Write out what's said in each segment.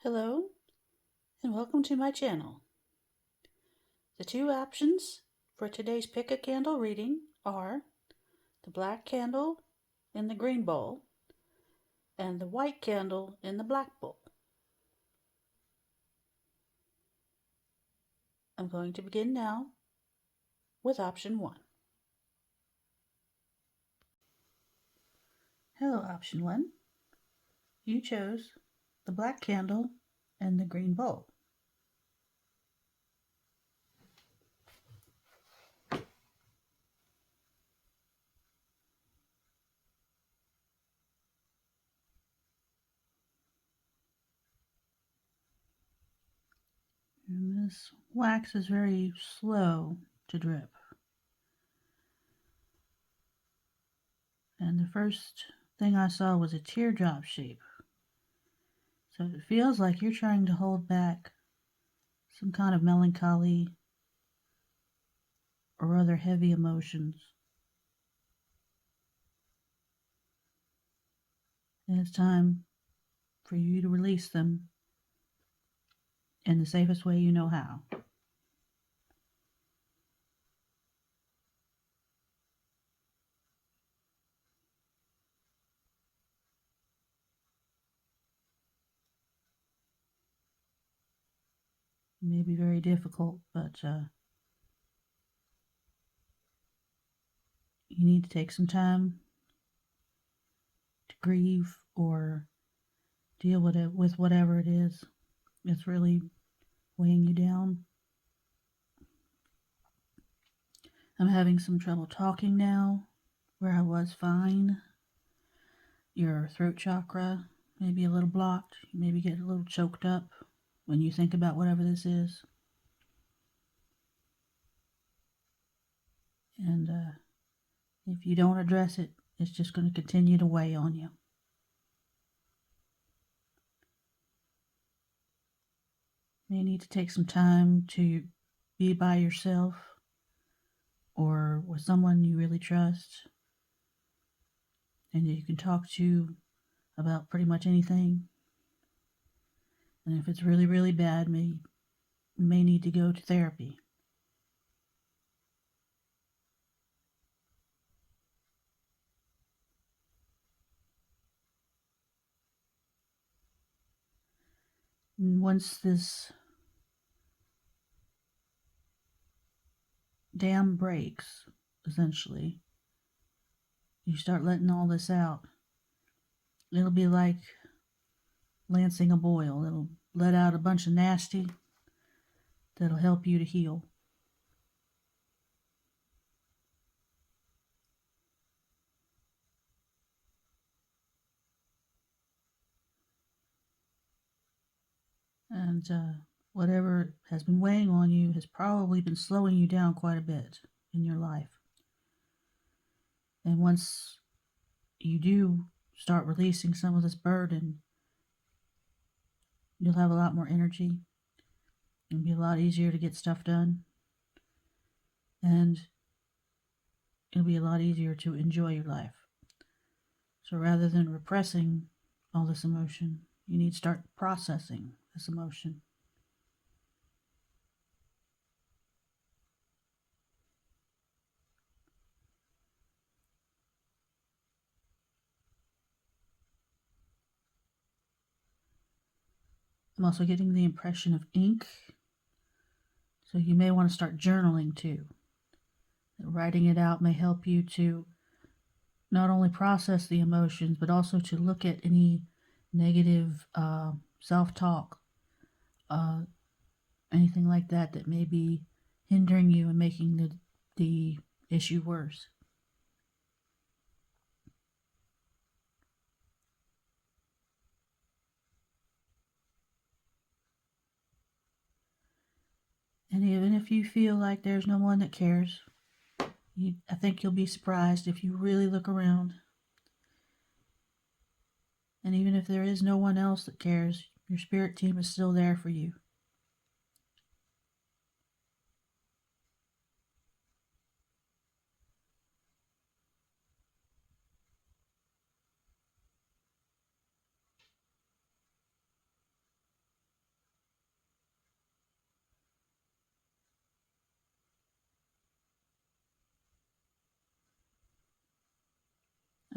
Hello and welcome to my channel. The two options for today's pick a candle reading are the black candle in the green bowl and the white candle in the black bowl. I'm going to begin now with option 1. Hello option 1. You chose the black candle and the green bowl. And this wax is very slow to drip. And the first thing I saw was a teardrop shape. So it feels like you're trying to hold back some kind of melancholy or other heavy emotions. And it's time for you to release them in the safest way you know how. It may be very difficult, but you need to take some time to grieve or deal with it, with whatever it is that's really weighing you down. I'm having some trouble talking now, where I was fine. Your throat chakra may be a little blocked. You maybe get a little choked up when you think about whatever this is. And if you don't address it, it's just going to continue to weigh on you. You may need to take some time to be by yourself or with someone you really trust and you can talk to about pretty much anything. And if it's really, really bad, you may need to go to therapy. And once this dam breaks, essentially, you start letting all this out, it'll be like lancing a boil. It'll let out a bunch of nasty that'll help you to heal. And whatever has been weighing on you has probably been slowing you down quite a bit in your life. And once you do start releasing some of this burden, you'll have a lot more energy. It'll be a lot easier to get stuff done. And it'll be a lot easier to enjoy your life. So rather than repressing all this emotion, you need to start processing this emotion. I'm also getting the impression of ink. So you may want to start journaling too. Writing it out may help you to not only process the emotions, but also to look at any negative self-talk, anything like that that may be hindering you and making the issue worse. And even if you feel like there's no one that cares, I think you'll be surprised if you really look around. And even if there is no one else that cares, your spirit team is still there for you.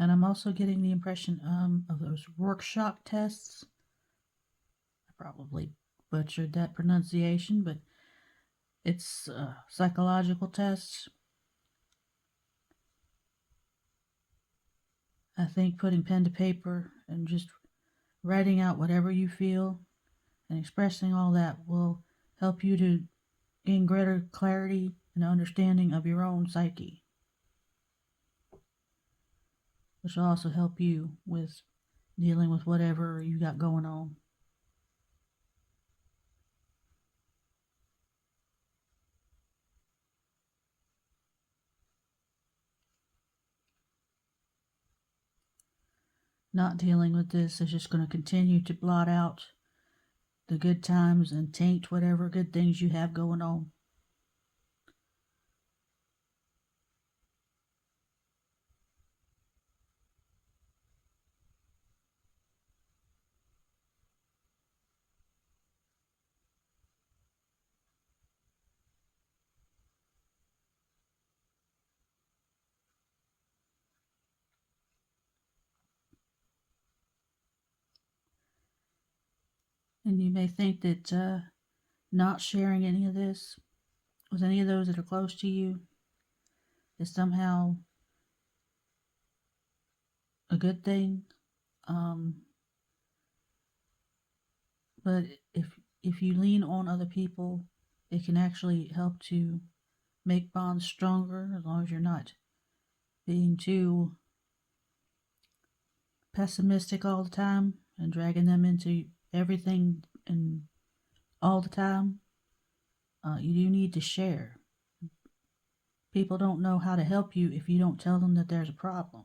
And I'm also getting the impression of those Rorschach tests. I probably butchered that pronunciation, but it's psychological tests. I think putting pen to paper and just writing out whatever you feel and expressing all that will help you to gain greater clarity and understanding of your own psyche, which will also help you with dealing with whatever you got going on. Not dealing with this is just going to continue to blot out the good times and taint whatever good things you have going on. And you may think that not sharing any of this with any of those that are close to you is somehow a good thing. Um, but if you lean on other people, it can actually help to make bonds stronger as long as you're not being too pessimistic all the time and dragging them into everything and all the time. You do need to share. People don't know how to help you if you don't tell them that there's a problem.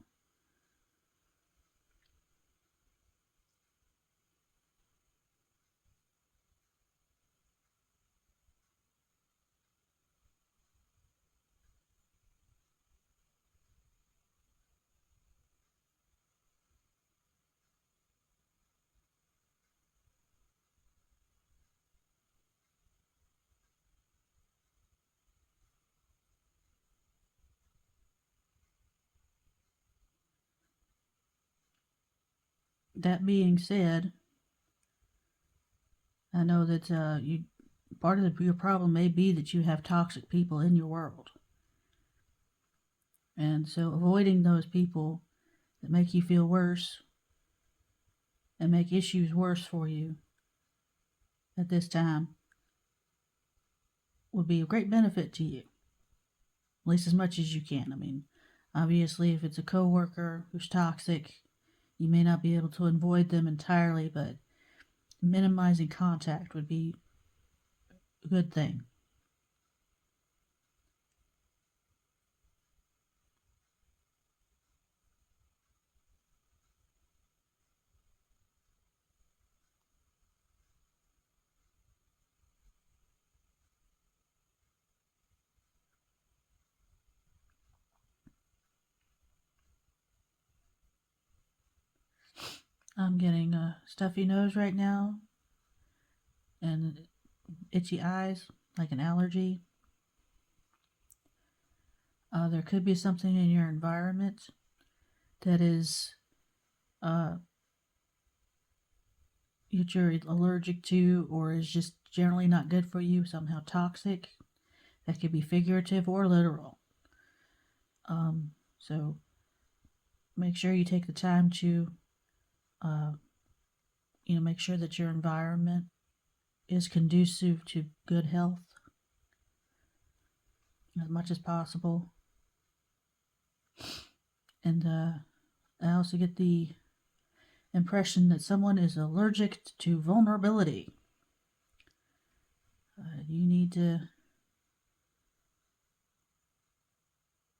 That being said, I know that you part of your problem may be that you have toxic people in your world, and so avoiding those people that make you feel worse and make issues worse for you at this time would be a great benefit to you, at least as much as you can. I mean, obviously, if it's a coworker who's toxic, you may not be able to avoid them entirely, but minimizing contact would be a good thing. I'm getting a stuffy nose right now and itchy eyes, like an allergy. There could be something in your environment that is uh, that you're allergic to or is just generally not good for you, somehow toxic. That could be figurative or literal. So make sure you take the time to, uh, make sure that your environment is conducive to good health as much as possible. And I also get the impression that someone is allergic to vulnerability. You need to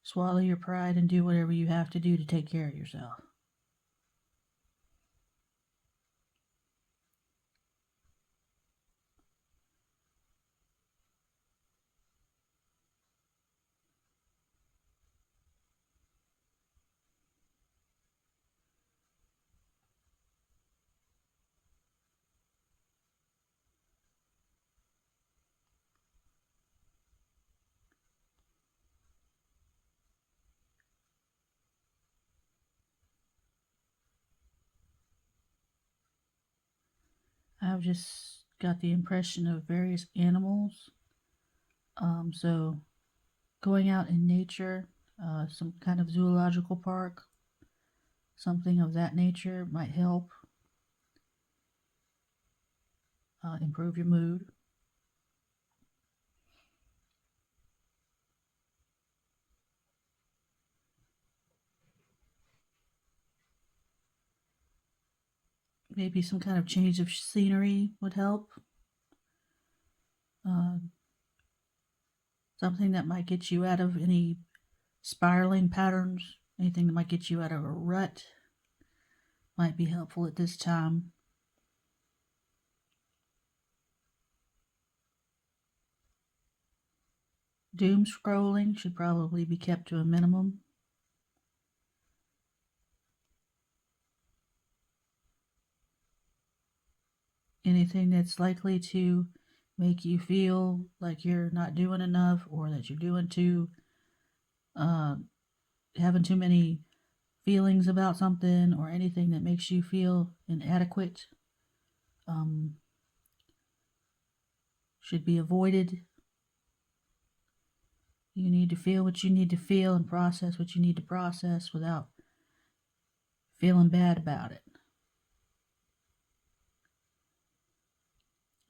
swallow your pride and do whatever you have to do to take care of yourself. I've just got the impression of various animals. So going out in nature, some kind of zoological park, something of that nature might help improve your mood. Maybe some kind of change of scenery would help. Uh, Something that might get you out of any spiraling patterns, anything that might get you out of a rut might be helpful at this time. Doom scrolling should probably be kept to a minimum. Anything that's likely to make you feel like you're not doing enough or that you're doing too, uh, having too many feelings about something or anything that makes you feel inadequate um, should be avoided. You need to feel what you need to feel and process what you need to process without feeling bad about it.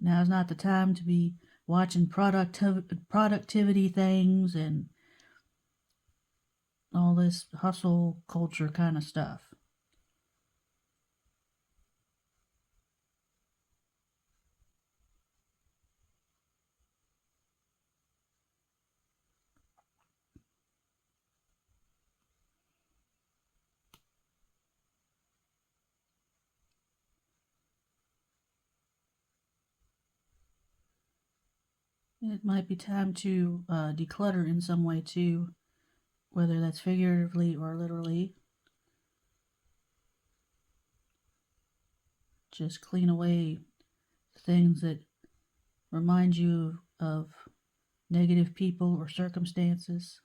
Now's not the time to be watching productivity things and all this hustle culture kind of stuff. It might be time to declutter in some way too, whether that's figuratively or literally. Just clean away things that remind you of negative people or circumstances.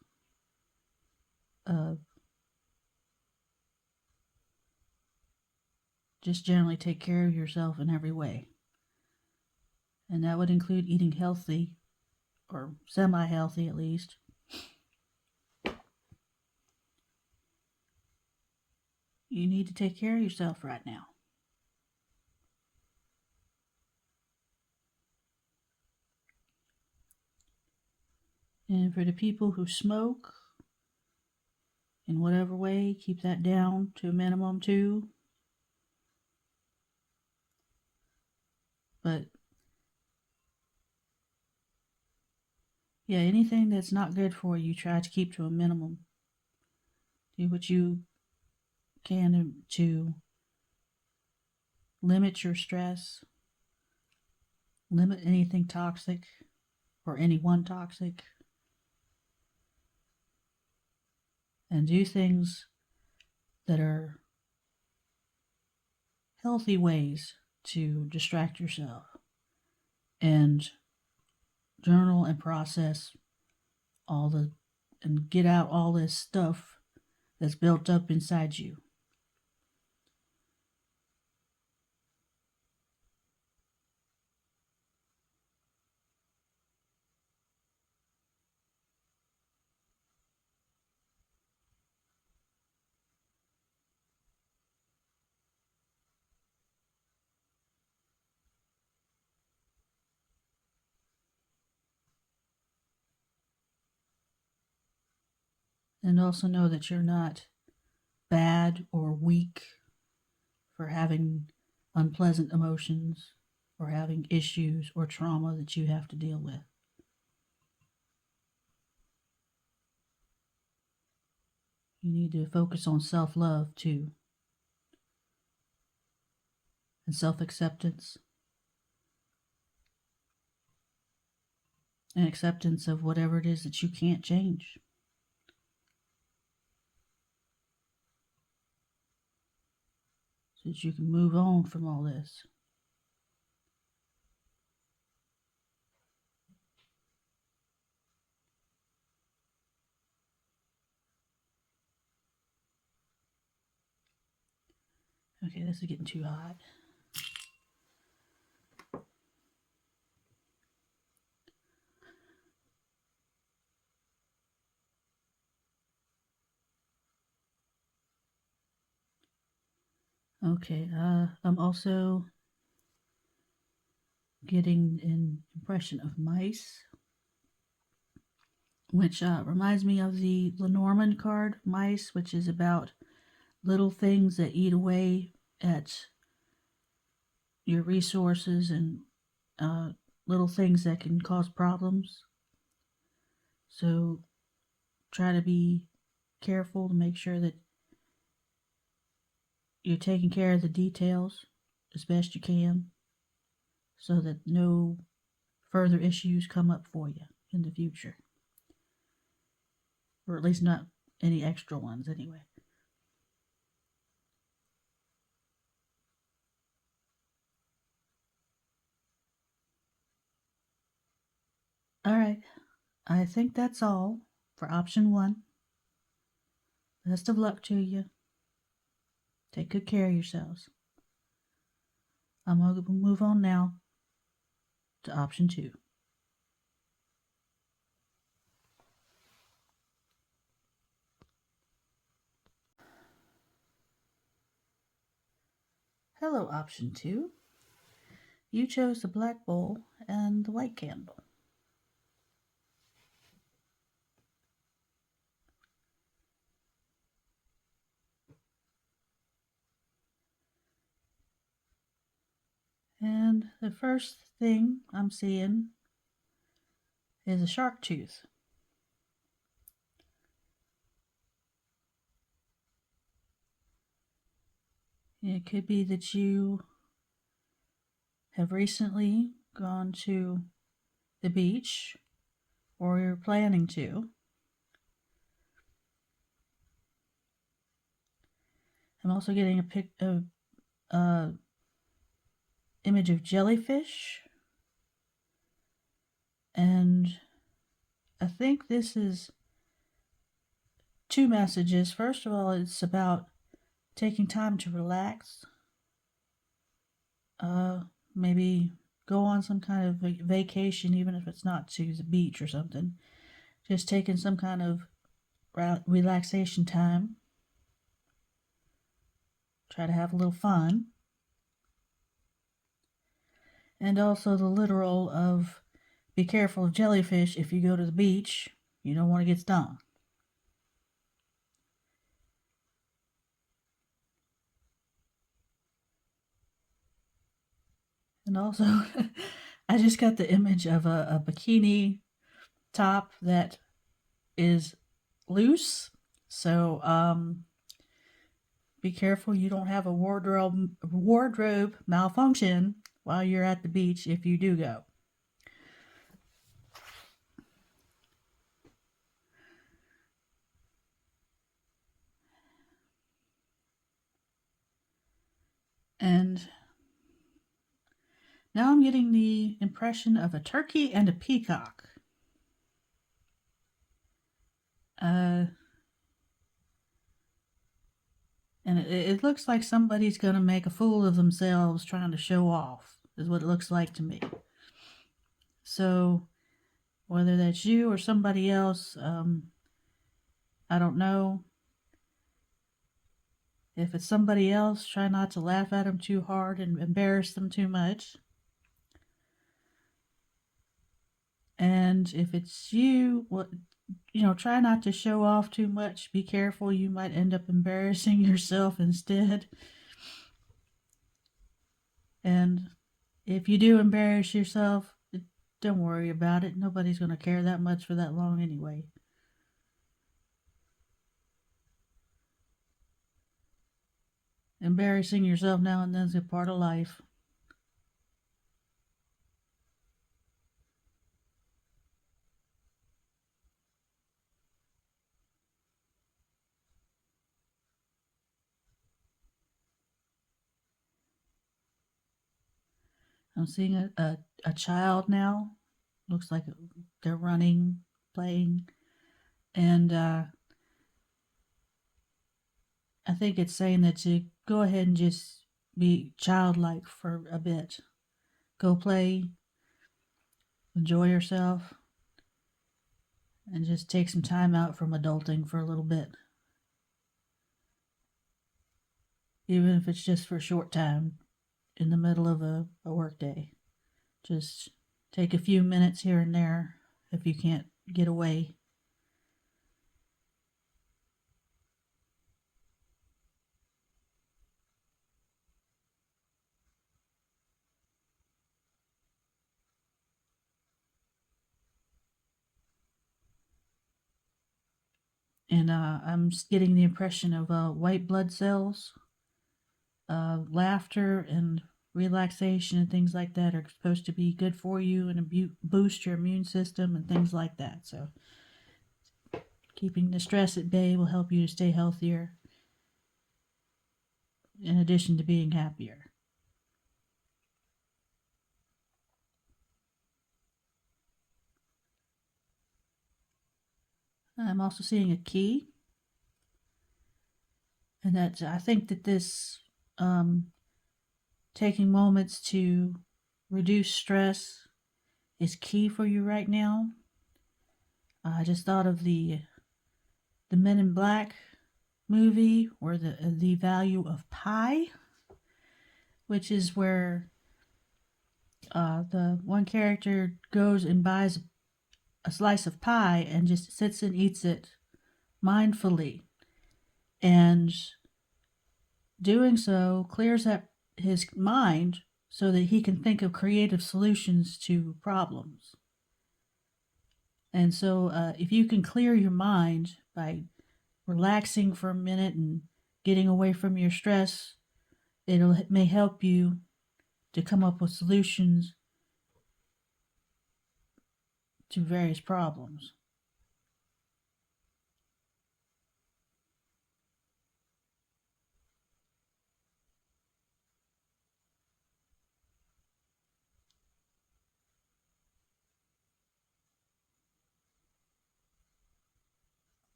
Uh, just generally take care of yourself in every way. And that would include eating healthy, or semi healthy at least. You need to take care of yourself right now. And for the people who smoke, in whatever way, keep that down to a minimum too. But yeah, anything that's not good for you, try to keep to a minimum. Do what you can to limit your stress, limit anything toxic or anyone toxic, and do things that are healthy ways to distract yourself and journal and process all the and get out all this stuff that's built up inside you. And also know that you're not bad or weak for having unpleasant emotions or having issues or trauma that you have to deal with. You need to focus on self love too, and self acceptance, and acceptance of whatever it is that you can't change. So that you can move on from all this. Okay, this is getting too hot. Okay, I'm also getting an impression of mice, which reminds me of the Lenormand card, mice, which is about little things that eat away at your resources and uh, little things that can cause problems. So try to be careful to make sure that you're taking care of the details as best you can so that no further issues come up for you in the future. Or at least not any extra ones, anyway. All right, I think that's all for option one. Best of luck to you. Take good care of yourselves. I'm going to move on now to option two. Hello, option two. You chose the black bowl and the white candle. And the first thing I'm seeing is a shark tooth. It could be that you have recently gone to the beach or you're planning to. I'm also getting a image of jellyfish, and I think this is two messages. First of all, it's about taking time to relax. Maybe go on some kind of vacation, even if it's not to the beach or something. Just taking some kind of relaxation time. Try to have a little fun. And also the literal of be careful of jellyfish if you go to the beach. You don't want to get stung. And also, I just got the image of a bikini top that is loose. So be careful you don't have a wardrobe malfunction while you're at the beach if you do go. And now I'm getting the impression of a turkey and a peacock. And it looks like somebody's going to make a fool of themselves trying to show off, is what it looks like to me. So, whether that's you or somebody else, I don't know. If it's somebody else, try not to laugh at them too hard and embarrass them too much. And if it's you, try not to show off too much. Be careful, you might end up embarrassing yourself instead. And if you do embarrass yourself, don't worry about it. Nobody's going to care that much for that long anyway. Embarrassing yourself now and then is a part of life. I'm seeing a child now. Looks like they're running, playing. And I think it's saying that to go ahead and just be childlike for a bit. Go play, enjoy yourself, and just take some time out from adulting for a little bit. even if it's just for a short time in the middle of a work day. Just take a few minutes here and there if you can't get away. And I'm getting the impression of white blood cells, laughter and relaxation and things like that are supposed to be good for you and boost your immune system and things like that. So keeping the stress at bay will help you to stay healthier in addition to being happier. I'm also seeing a key, and that I think that this taking moments to reduce stress is key for you right now. I just thought of the Men in Black movie, or the value of pi, which is where the one character goes and buys a slice of pie and just sits and eats it mindfully, and doing so clears up his mind so that he can think of creative solutions to problems. And so, if you can clear your mind by relaxing for a minute and getting away from your stress, it may help you to come up with solutions to various problems.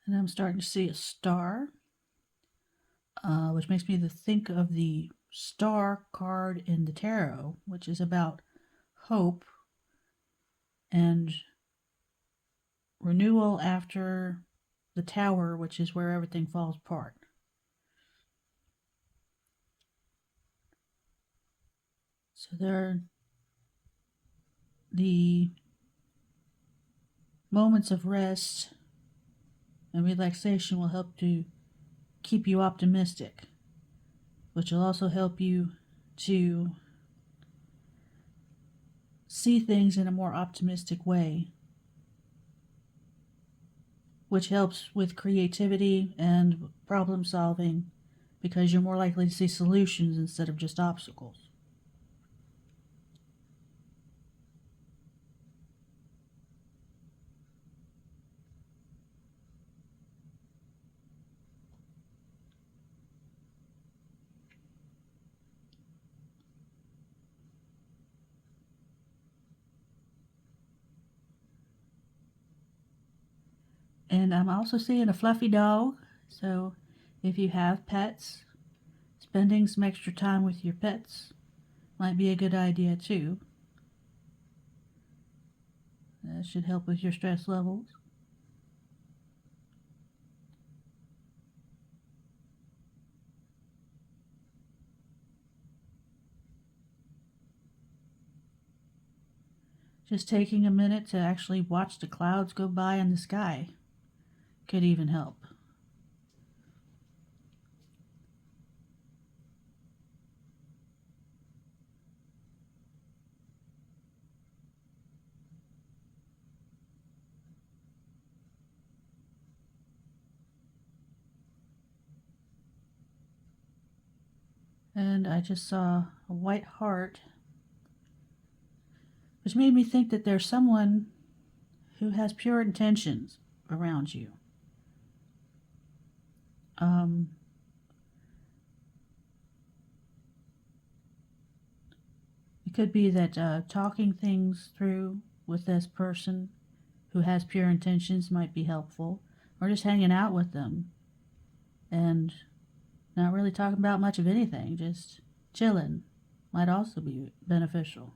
And I'm starting to see a star, which makes me think of the star card in the tarot, which is about hope and renewal after the tower, which is where everything falls apart. So the moments of rest and relaxation will help to keep you optimistic, which will also help you to see things in a more optimistic way, which helps with creativity and problem solving because you're more likely to see solutions instead of just obstacles. And I'm also seeing a fluffy dog. So if you have pets, spending some extra time with your pets might be a good idea too. That should help with your stress levels. Just taking a minute to actually watch the clouds go by in the sky could even help. And I just saw a white heart, which made me think that there's someone who has pure intentions around you. It could be that talking things through with this person who has pure intentions might be helpful, or just hanging out with them and Not really talking about much of anything, just chilling might also be beneficial.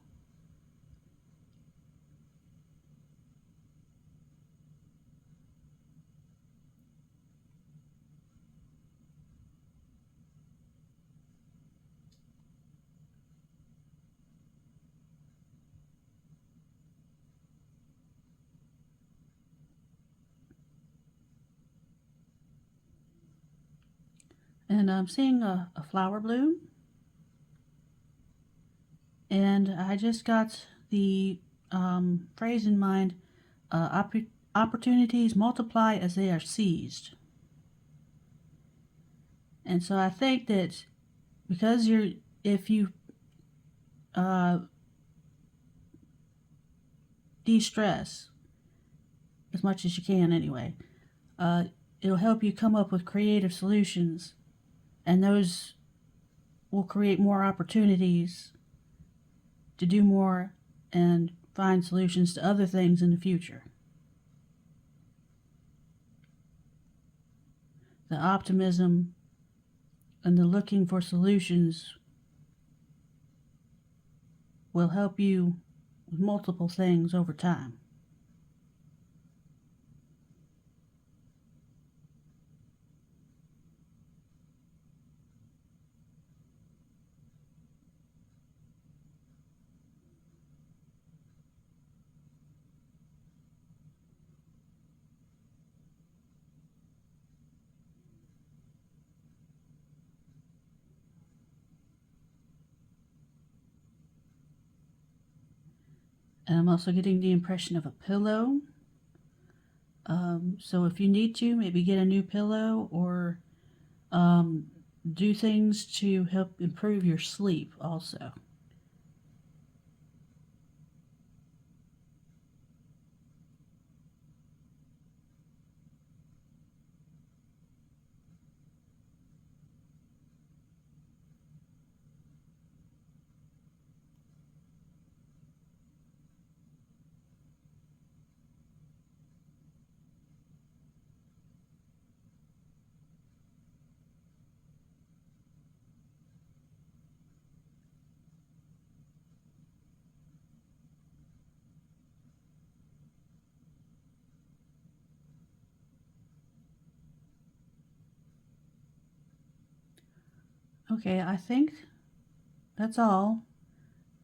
And I'm seeing a flower bloom, and I just got the phrase in mind, opportunities multiply as they are seized. And so I think that because if you uh, de-stress as much as you can anyway, uh, it'll help you come up with creative solutions, and those will create more opportunities to do more and find solutions to other things in the future. The optimism and the looking for solutions will help you with multiple things over time. And I'm also getting the impression of a pillow. So if you need to, maybe get a new pillow or um, do things to help improve your sleep also. Okay, I think that's all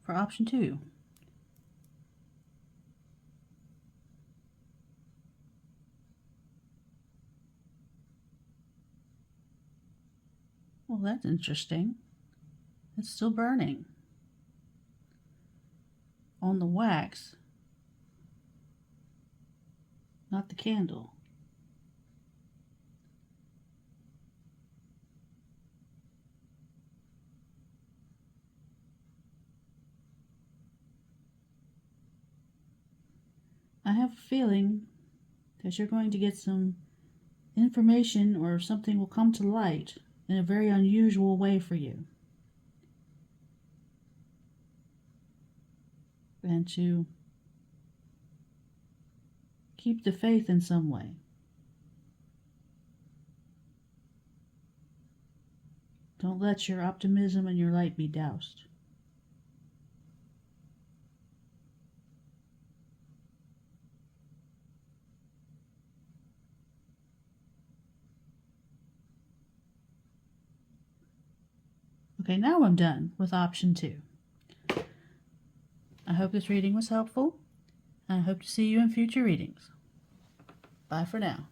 for option 2. Well, that's interesting. It's still burning on the wax, not the candle. I have a feeling that you're going to get some information or something will come to light in a very unusual way for you. And to keep the faith in some way. Don't let your optimism and your light be doused. Okay, now I'm done with option 2. I hope this reading was helpful, and I hope to see you in future readings. Bye for now.